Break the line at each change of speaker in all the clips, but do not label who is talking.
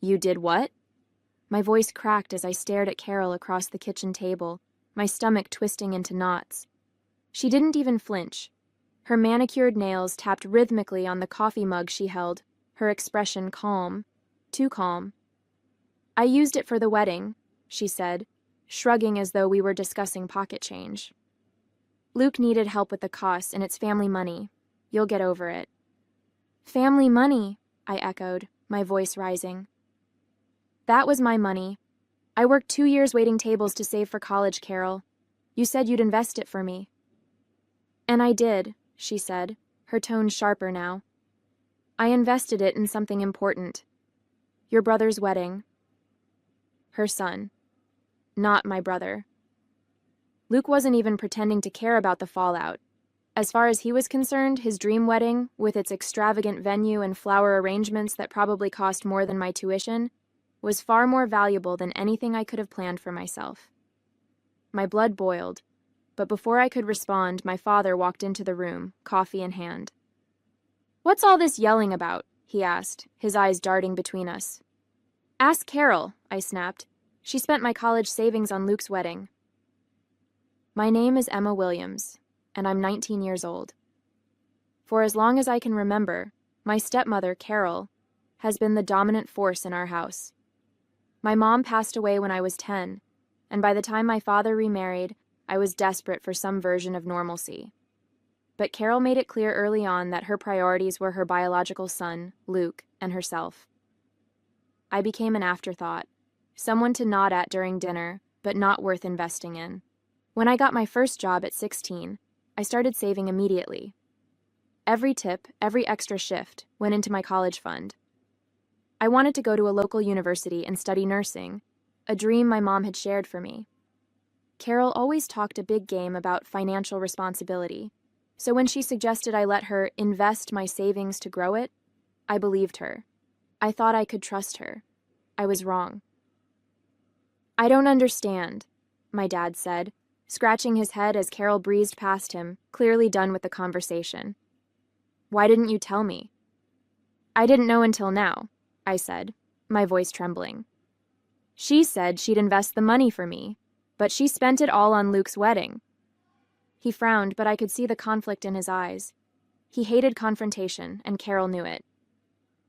You did what? My voice cracked as I stared at Carol across the kitchen table, my stomach twisting into knots. She didn't even flinch. Her manicured nails tapped rhythmically on the coffee mug she held, her expression calm, too calm. I used it for the wedding, she said, shrugging as though we were discussing pocket change. Luke needed help with the costs, and it's family money. You'll get over it. Family money, I echoed, my voice rising. That was my money. I worked 2 years waiting tables to save for college, Carol. You said you'd invest it for me. And I did, she said, her tone sharper now. I invested it in something important. Your brother's wedding. Her son. Not my brother. Luke wasn't even pretending to care about the fallout. As far as he was concerned, his dream wedding, with its extravagant venue and flower arrangements that probably cost more than my tuition, was far more valuable than anything I could have planned for myself. My blood boiled, but before I could respond, my father walked into the room, coffee in hand. What's all this yelling about? He asked, his eyes darting between us. Ask Carol, I snapped. She spent my college savings on Luke's wedding. My name is Emma Williams, and I'm 19 years old. For as long as I can remember, my stepmother, Carol, has been the dominant force in our house. My mom passed away when I was 10, and by the time my father remarried, I was desperate for some version of normalcy. But Carol made it clear early on that her priorities were her biological son, Luke, and herself. I became an afterthought, someone to nod at during dinner, but not worth investing in. When I got my first job at 16, I started saving immediately. Every tip, every extra shift, went into my college fund. I wanted to go to a local university and study nursing, a dream my mom had shared for me. Carol always talked a big game about financial responsibility, so when she suggested I let her invest my savings to grow it, I believed her. I thought I could trust her. I was wrong. I don't understand, my dad said, scratching his head as Carol breezed past him, clearly done with the conversation. Why didn't you tell me? I didn't know until now, I said, my voice trembling. She said she'd invest the money for me, but she spent it all on Luke's wedding. He frowned, but I could see the conflict in his eyes. He hated confrontation, and Carol knew it.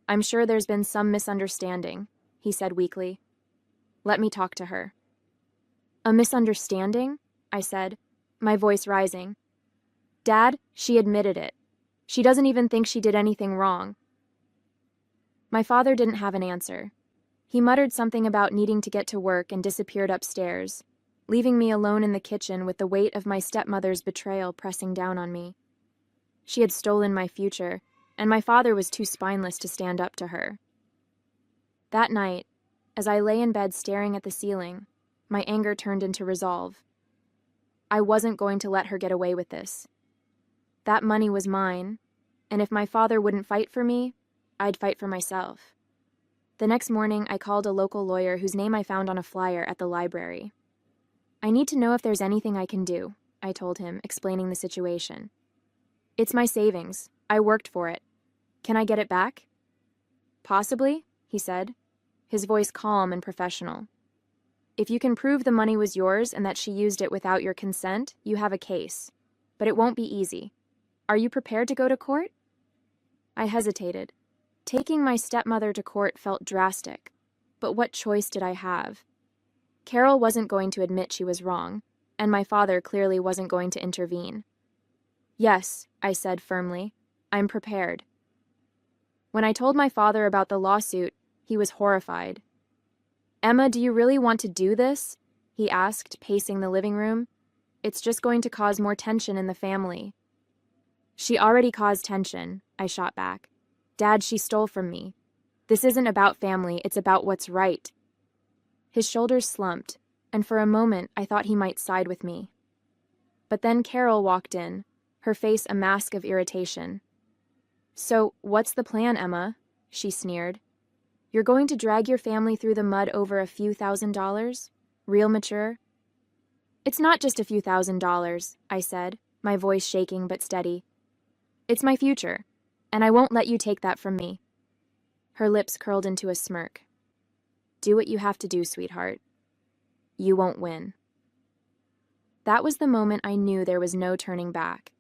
I'm sure there's been some misunderstanding, he said weakly. Let me talk to her. A misunderstanding? I said, my voice rising. Dad, she admitted it. She doesn't even think she did anything wrong. My father didn't have an answer. He muttered something about needing to get to work and disappeared upstairs, leaving me alone in the kitchen with the weight of my stepmother's betrayal pressing down on me. She had stolen my future, and my father was too spineless to stand up to her. That night, as I lay in bed staring at the ceiling, my anger turned into resolve. I wasn't going to let her get away with this. That money was mine, and if my father wouldn't fight for me, I'd fight for myself. The next morning, I called a local lawyer whose name I found on a flyer at the library. I need to know if there's anything I can do, I told him, explaining the situation. It's my savings. I worked for it. Can I get it back? Possibly, he said, his voice calm and professional. If you can prove the money was yours and that she used it without your consent, you have a case. But it won't be easy. Are you prepared to go to court? I hesitated. Taking my stepmother to court felt drastic, but what choice did I have? Carol wasn't going to admit she was wrong, and my father clearly wasn't going to intervene. Yes, I said firmly, I'm prepared. When I told my father about the lawsuit, he was horrified. Emma, do you really want to do this? He asked, pacing the living room. It's just going to cause more tension in the family. She already caused tension, I shot back. Dad, she stole from me. This isn't about family, it's about what's right. His shoulders slumped, and for a moment I thought he might side with me. But then Carol walked in, her face a mask of irritation. So, what's the plan, Emma? She sneered. You're going to drag your family through the mud over a few $1,000s? Real mature? It's not just a few $1,000s, I said, my voice shaking but steady. It's my future, and I won't let you take that from me. Her lips curled into a smirk. Do what you have to do, sweetheart. You won't win. That was the moment I knew there was no turning back.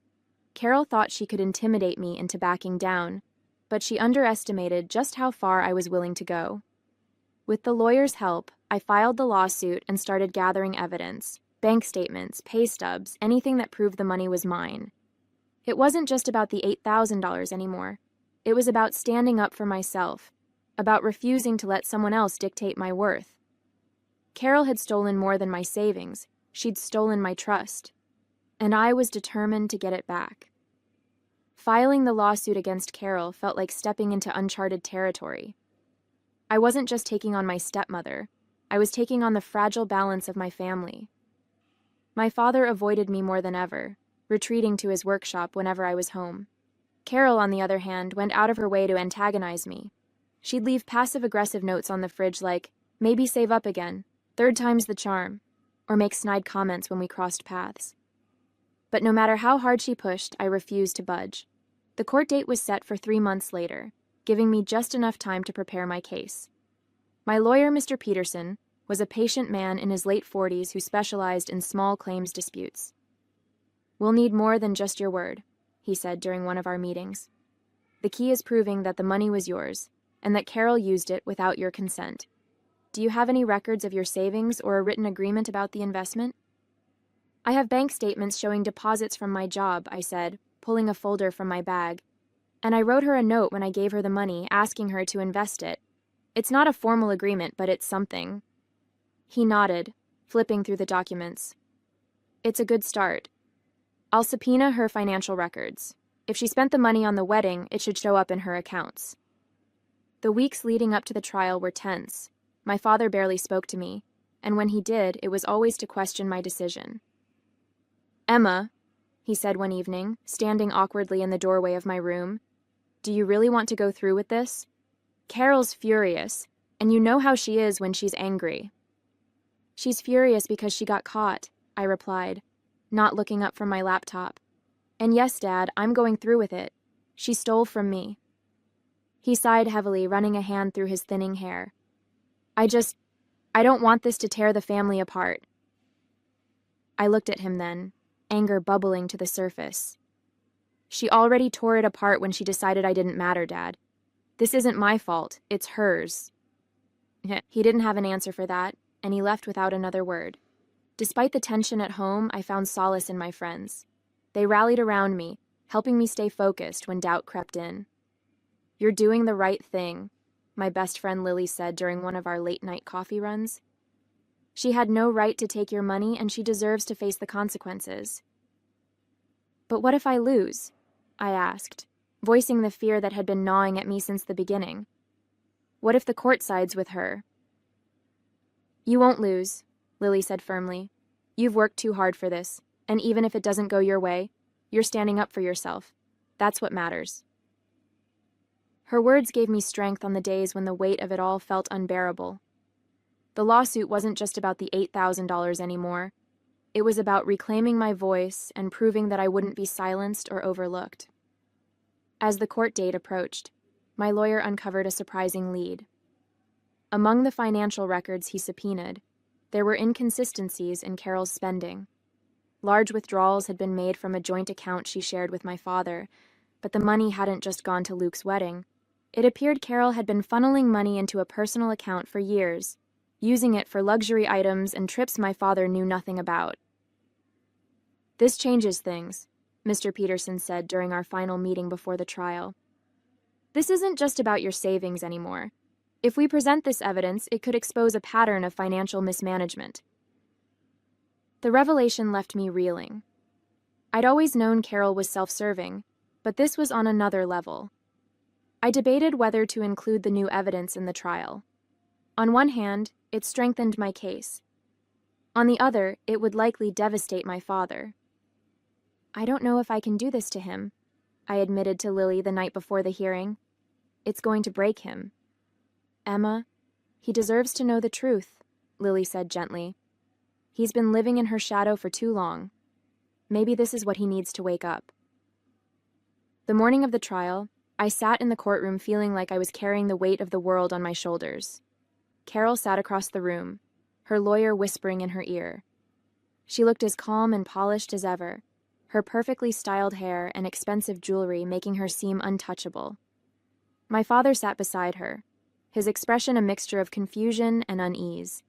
Carol thought she could intimidate me into backing down, but she underestimated just how far I was willing to go. With the lawyer's help, I filed the lawsuit and started gathering evidence, bank statements, pay stubs, anything that proved the money was mine. It wasn't just about the $8,000 anymore. It was about standing up for myself, about refusing to let someone else dictate my worth. Carol had stolen more than my savings. She'd stolen my trust, and I was determined to get it back. Filing the lawsuit against Carol felt like stepping into uncharted territory. I wasn't just taking on my stepmother. I was taking on the fragile balance of my family. My father avoided me more than ever, retreating to his workshop whenever I was home. Carol, on the other hand, went out of her way to antagonize me. She'd leave passive-aggressive notes on the fridge like, maybe save up again, third time's the charm, or make snide comments when we crossed paths. But no matter how hard she pushed, I refused to budge. The court date was set for 3 months later, giving me just enough time to prepare my case. My lawyer, Mr. Peterson, was a patient man in his late 40s who specialized in small claims disputes. "We'll need more than just your word," he said during one of our meetings. "The key is proving that the money was yours, and that Carol used it without your consent. Do you have any records of your savings or a written agreement about the investment?" "I have bank statements showing deposits from my job," I said, pulling a folder from my bag. "And I wrote her a note when I gave her the money, asking her to invest it. It's not a formal agreement, but it's something." He nodded, flipping through the documents. "It's a good start. I'll subpoena her financial records. If she spent the money on the wedding, it should show up in her accounts." The weeks leading up to the trial were tense. My father barely spoke to me, and when he did, it was always to question my decision. "Emma," he said one evening, standing awkwardly in the doorway of my room, "do you really want to go through with this? Carol's furious, and you know how she is when she's angry." "She's furious because she got caught," I replied, not looking up from my laptop. "And yes, Dad, I'm going through with it. She stole from me." He sighed heavily, running a hand through his thinning hair. I don't want this to tear the family apart." I looked at him then, anger bubbling to the surface. "She already tore it apart when she decided I didn't matter, Dad. This isn't my fault, it's hers." He didn't have an answer for that, and he left without another word. Despite the tension at home, I found solace in my friends. They rallied around me, helping me stay focused when doubt crept in. "You're doing the right thing," my best friend Lily said during one of our late-night coffee runs. "She had no right to take your money, and she deserves to face the consequences." "But what if I lose?" I asked, voicing the fear that had been gnawing at me since the beginning. "What if the court sides with her?" "You won't lose," Lily said firmly. "You've worked too hard for this, and even if it doesn't go your way, you're standing up for yourself. That's what matters." Her words gave me strength on the days when the weight of it all felt unbearable. The lawsuit wasn't just about the $8,000 anymore. It was about reclaiming my voice and proving that I wouldn't be silenced or overlooked. As the court date approached, my lawyer uncovered a surprising lead. Among the financial records he subpoenaed, there were inconsistencies in Carol's spending. Large withdrawals had been made from a joint account she shared with my father, but the money hadn't just gone to Luke's wedding. It appeared Carol had been funneling money into a personal account for years, using it for luxury items and trips my father knew nothing about. "This changes things," Mr. Peterson said during our final meeting before the trial. "This isn't just about your savings anymore. If we present this evidence, it could expose a pattern of financial mismanagement." The revelation left me reeling. I'd always known Carol was self-serving, but this was on another level. I debated whether to include the new evidence in the trial. On one hand, it strengthened my case. On the other, it would likely devastate my father. "I don't know if I can do this to him," I admitted to Lily the night before the hearing. "It's going to break him." "Emma, he deserves to know the truth," Lily said gently. "He's been living in her shadow for too long. Maybe this is what he needs to wake up." The morning of the trial, I sat in the courtroom feeling like I was carrying the weight of the world on my shoulders. Carol sat across the room, her lawyer whispering in her ear. She looked as calm and polished as ever, her perfectly styled hair and expensive jewelry making her seem untouchable. My father sat beside her, his expression a mixture of confusion and unease.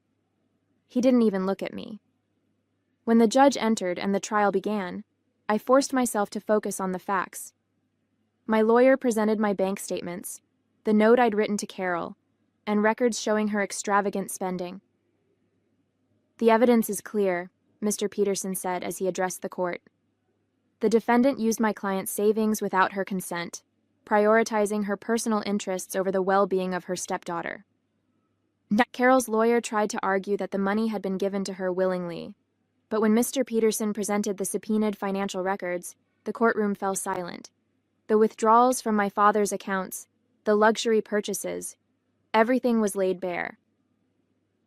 He didn't even look at me. When the judge entered and the trial began, I forced myself to focus on the facts. My lawyer presented my bank statements, the note I'd written to Carol, and records showing her extravagant spending. "The evidence is clear," Mr. Peterson said as he addressed the court. "The defendant used my client's savings without her consent, prioritizing her personal interests over the well-being of her stepdaughter." Carol's lawyer tried to argue that the money had been given to her willingly, but when Mr. Peterson presented the subpoenaed financial records, the courtroom fell silent. The withdrawals from my father's accounts, the luxury purchases, everything was laid bare.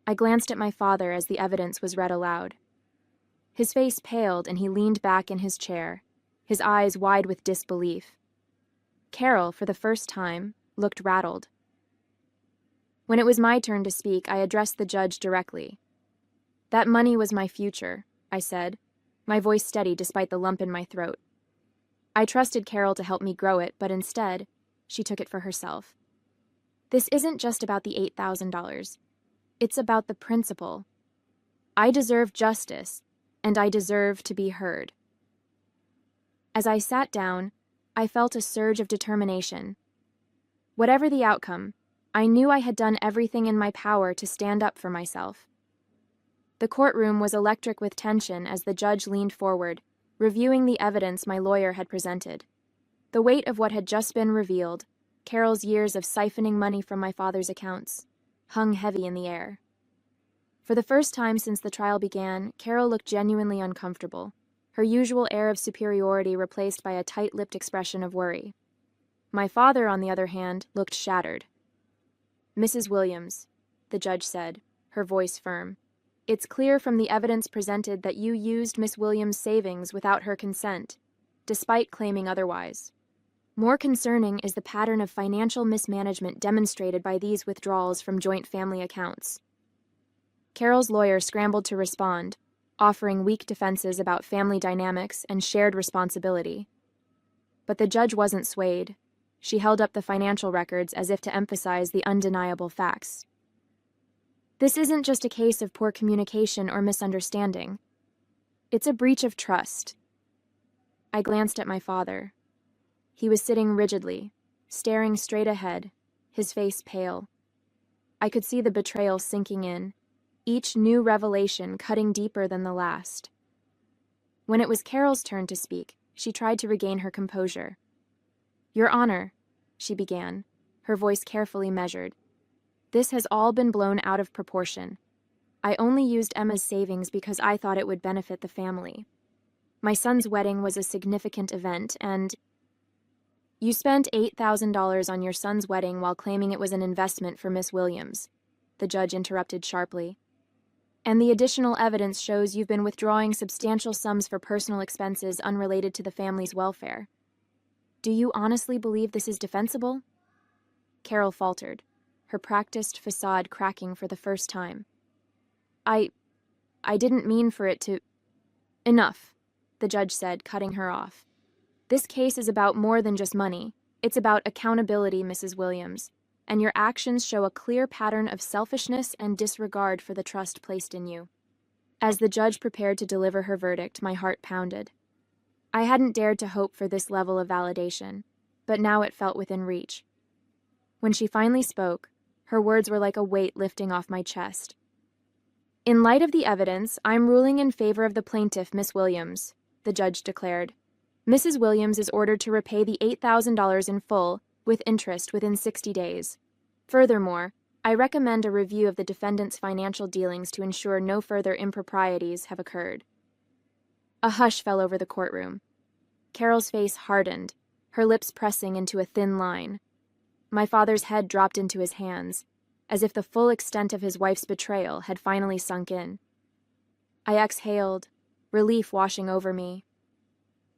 I glanced at my father as the evidence was read aloud. His face paled and he leaned back in his chair, his eyes wide with disbelief. Carol, for the first time, looked rattled. When it was my turn to speak, I addressed the judge directly. "That money was my future," I said, my voice steady despite the lump in my throat. I trusted Carol to help me grow it, but instead, she took it for herself. "This isn't just about the $8,000. It's about the principle. I deserve justice, and I deserve to be heard." As I sat down, I felt a surge of determination. Whatever the outcome, I knew I had done everything in my power to stand up for myself. The courtroom was electric with tension as the judge leaned forward, reviewing the evidence my lawyer had presented. The weight of what had just been revealed, Carol's years of siphoning money from my father's accounts, hung heavy in the air. For the first time since the trial began, Carol looked genuinely uncomfortable, her usual air of superiority replaced by a tight-lipped expression of worry. My father, on the other hand, looked shattered. "Mrs. Williams," the judge said, her voice firm, "it's clear from the evidence presented that you used Miss Williams' savings without her consent, despite claiming otherwise. More concerning is the pattern of financial mismanagement demonstrated by these withdrawals from joint family accounts." Carol's lawyer scrambled to respond, offering weak defenses about family dynamics and shared responsibility. But the judge wasn't swayed. She held up the financial records as if to emphasize the undeniable facts. "This isn't just a case of poor communication or misunderstanding. It's a breach of trust." I glanced at my father. He was sitting rigidly, staring straight ahead, his face pale. I could see the betrayal sinking in, each new revelation cutting deeper than the last. When it was Carol's turn to speak, she tried to regain her composure. "Your Honor," she began, her voice carefully measured, "this has all been blown out of proportion. I only used Emma's savings because I thought it would benefit the family. My son's wedding was a significant event, and—" "You spent $8,000 on your son's wedding while claiming it was an investment for Miss Williams," the judge interrupted sharply. "And the additional evidence shows you've been withdrawing substantial sums for personal expenses unrelated to the family's welfare. Do you honestly believe this is defensible?" Carol faltered, her practiced facade cracking for the first time. I didn't mean for it to—" "Enough," the judge said, cutting her off. "This case is about more than just money. It's about accountability, Mrs. Williams, and your actions show a clear pattern of selfishness and disregard for the trust placed in you." As the judge prepared to deliver her verdict, my heart pounded. I hadn't dared to hope for this level of validation, but now it felt within reach. When she finally spoke, her words were like a weight lifting off my chest. "In light of the evidence, I'm ruling in favor of the plaintiff, Miss Williams," the judge declared. "Mrs. Williams is ordered to repay the $8,000 in full, with interest, within 60 days. Furthermore, I recommend a review of the defendant's financial dealings to ensure no further improprieties have occurred." A hush fell over the courtroom. Carol's face hardened, her lips pressing into a thin line. My father's head dropped into his hands, as if the full extent of his wife's betrayal had finally sunk in. I exhaled, relief washing over me.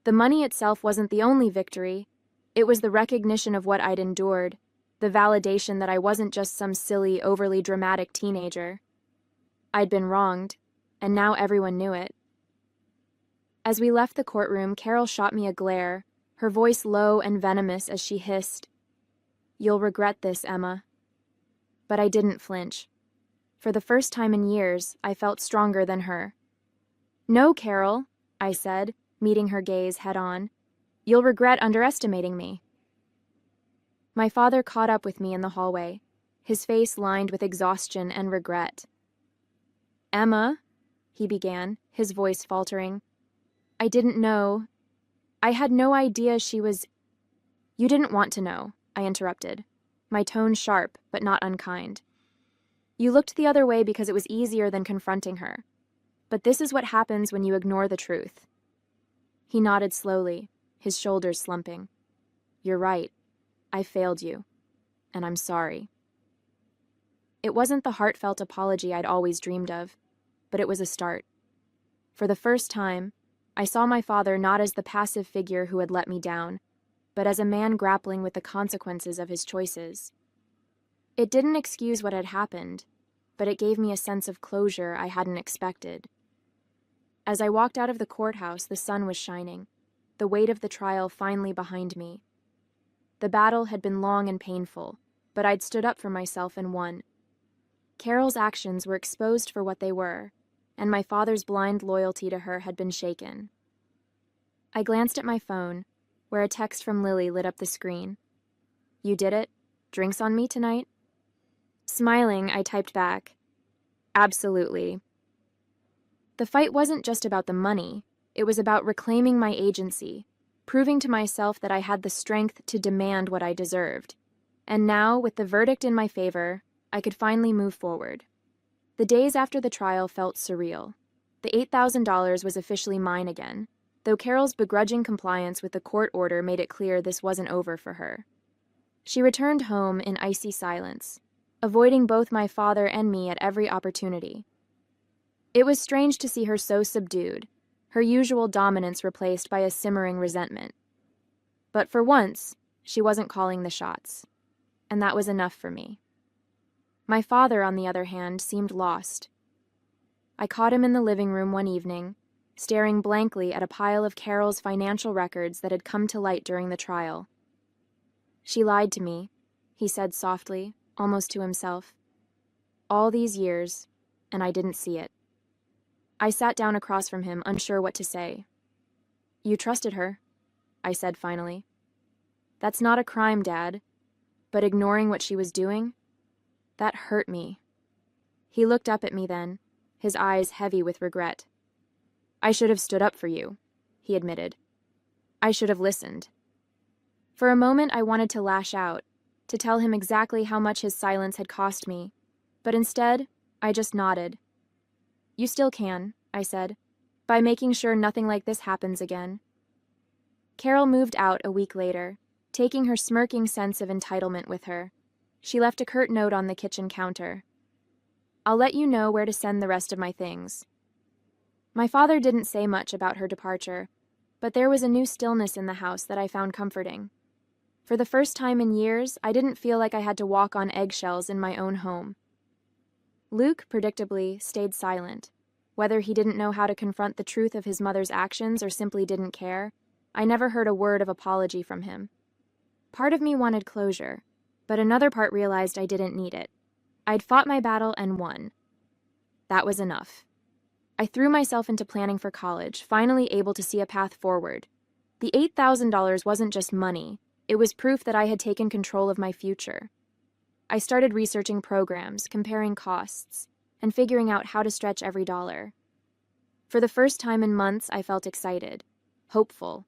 The money itself wasn't the only victory. It was the recognition of what I'd endured, the validation that I wasn't just some silly, overly dramatic teenager. I'd been wronged, and now everyone knew it. As we left the courtroom, Carol shot me a glare, her voice low and venomous as she hissed, "You'll regret this, Emma." But I didn't flinch. For the first time in years, I felt stronger than her. "No, Carol," I said, meeting her gaze head-on. "You'll regret underestimating me." My father caught up with me in the hallway, his face lined with exhaustion and regret. "Emma," he began, his voice faltering. "I didn't know. I had no idea she was—" "You didn't want to know," I interrupted, my tone sharp but not unkind. "You looked the other way because it was easier than confronting her. But this is what happens when you ignore the truth." He nodded slowly, his shoulders slumping. "You're right. I failed you. And I'm sorry." It wasn't the heartfelt apology I'd always dreamed of, but it was a start. For the first time, I saw my father not as the passive figure who had let me down, but as a man grappling with the consequences of his choices. It didn't excuse what had happened, but it gave me a sense of closure I hadn't expected. As I walked out of the courthouse, the sun was shining, the weight of the trial finally behind me. The battle had been long and painful, but I'd stood up for myself and won. Carol's actions were exposed for what they were, and my father's blind loyalty to her had been shaken. I glanced at my phone, where a text from Lily lit up the screen. "You did it? Drinks on me tonight?" Smiling, I typed back, "Absolutely." The fight wasn't just about the money, it was about reclaiming my agency, proving to myself that I had the strength to demand what I deserved. And now, with the verdict in my favor, I could finally move forward. The days after the trial felt surreal. The $8,000 was officially mine again, though Carol's begrudging compliance with the court order made it clear this wasn't over for her. She returned home in icy silence, avoiding both my father and me at every opportunity. It was strange to see her so subdued, her usual dominance replaced by a simmering resentment. But for once, she wasn't calling the shots, and that was enough for me. My father, on the other hand, seemed lost. I caught him in the living room one evening, staring blankly at a pile of Carol's financial records that had come to light during the trial. "She lied to me," he said softly, almost to himself. "All these years, and I didn't see it." I sat down across from him, unsure what to say. "You trusted her," I said finally. "That's not a crime, Dad. But ignoring what she was doing, that hurt me." He looked up at me then, his eyes heavy with regret. "I should have stood up for you," he admitted. "I should have listened." For a moment I wanted to lash out, to tell him exactly how much his silence had cost me, but instead, I just nodded. "You still can," I said, "by making sure nothing like this happens again." Carol moved out a week later, taking her smirking sense of entitlement with her. She left a curt note on the kitchen counter. "I'll let you know where to send the rest of my things." My father didn't say much about her departure, but there was a new stillness in the house that I found comforting. For the first time in years, I didn't feel like I had to walk on eggshells in my own home. Luke, predictably, stayed silent. Whether he didn't know how to confront the truth of his mother's actions or simply didn't care, I never heard a word of apology from him. Part of me wanted closure, but another part realized I didn't need it. I'd fought my battle and won. That was enough. I threw myself into planning for college, finally able to see a path forward. The $8,000 wasn't just money, it was proof that I had taken control of my future. I started researching programs, comparing costs, and figuring out how to stretch every dollar. For the first time in months, I felt excited, hopeful.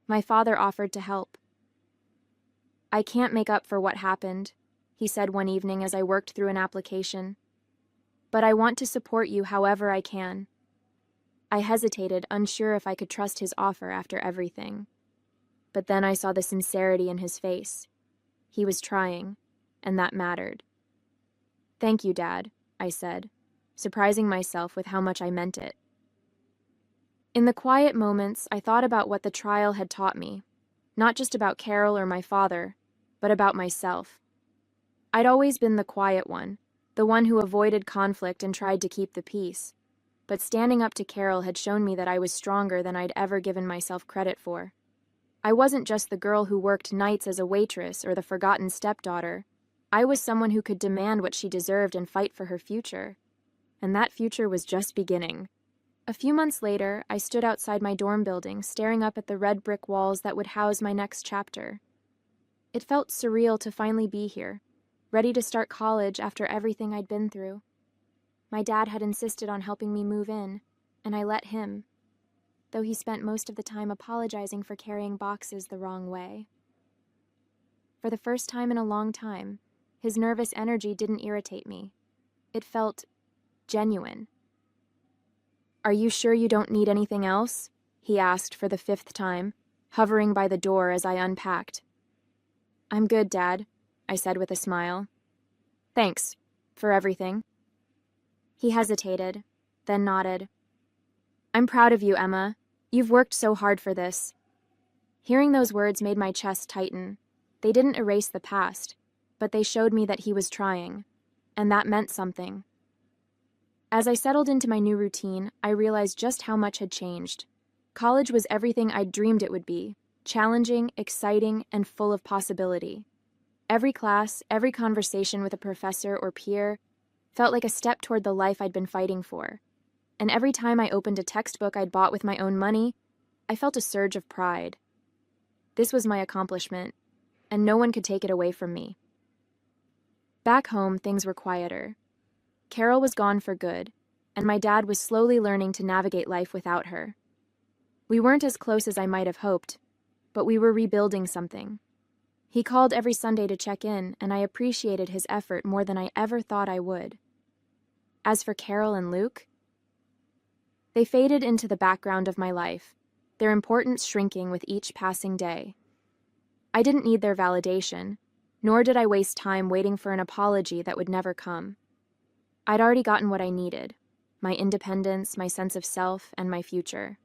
My father offered to help. "I can't make up for what happened," he said one evening as I worked through an application. "But I want to support you however I can." I hesitated, unsure if I could trust his offer after everything. But then I saw the sincerity in his face. He was trying, and that mattered. "Thank you, Dad," I said, surprising myself with how much I meant it. In the quiet moments, I thought about what the trial had taught me, not just about Carol or my father, but about myself. I'd always been the quiet one, the one who avoided conflict and tried to keep the peace. But standing up to Carol had shown me that I was stronger than I'd ever given myself credit for. I wasn't just the girl who worked nights as a waitress or the forgotten stepdaughter. I was someone who could demand what she deserved and fight for her future. And that future was just beginning. A few months later, I stood outside my dorm building, staring up at the red brick walls that would house my next chapter. It felt surreal to finally be here, ready to start college after everything I'd been through. My dad had insisted on helping me move in, and I let him, though he spent most of the time apologizing for carrying boxes the wrong way. For the first time in a long time, his nervous energy didn't irritate me. It felt genuine. "Are you sure you don't need anything else?" he asked for the 5th time, hovering by the door as I unpacked. "I'm good, Dad," I said with a smile. "Thanks for everything." He hesitated, then nodded. "I'm proud of you, Emma. You've worked so hard for this." Hearing those words made my chest tighten. They didn't erase the past, but they showed me that he was trying, and that meant something. As I settled into my new routine, I realized just how much had changed. College was everything I'd dreamed it would be, challenging, exciting, and full of possibility. Every class, every conversation with a professor or peer felt like a step toward the life I'd been fighting for. And every time I opened a textbook I'd bought with my own money, I felt a surge of pride. This was my accomplishment, and no one could take it away from me. Back home, things were quieter. Carol was gone for good, and my dad was slowly learning to navigate life without her. We weren't as close as I might have hoped, but we were rebuilding something. He called every Sunday to check in, and I appreciated his effort more than I ever thought I would. As for Carol and Luke, they faded into the background of my life, their importance shrinking with each passing day. I didn't need their validation, nor did I waste time waiting for an apology that would never come. I'd already gotten what I needed: my independence, my sense of self, and my future.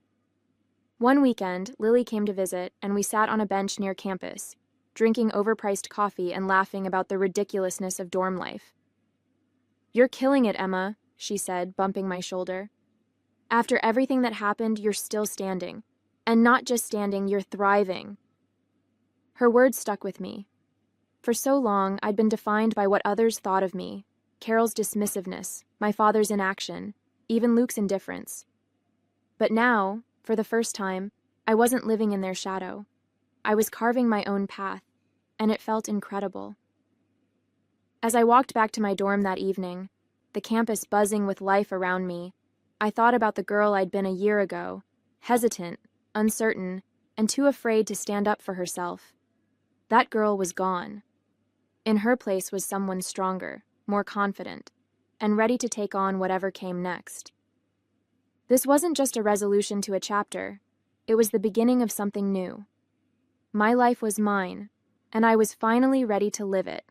One weekend, Lily came to visit, and we sat on a bench near campus, drinking overpriced coffee and laughing about the ridiculousness of dorm life. "You're killing it, Emma," she said, bumping my shoulder. "After everything that happened, you're still standing. And not just standing, you're thriving." Her words stuck with me. For so long, I'd been defined by what others thought of me: Carol's dismissiveness, my father's inaction, even Luke's indifference. But now, for the first time, I wasn't living in their shadow. I was carving my own path, and it felt incredible. As I walked back to my dorm that evening, the campus buzzing with life around me, I thought about the girl I'd been a year ago, hesitant, uncertain, and too afraid to stand up for herself. That girl was gone. In her place was someone stronger, more confident, and ready to take on whatever came next. This wasn't just a resolution to a chapter. It was the beginning of something new. My life was mine, and I was finally ready to live it.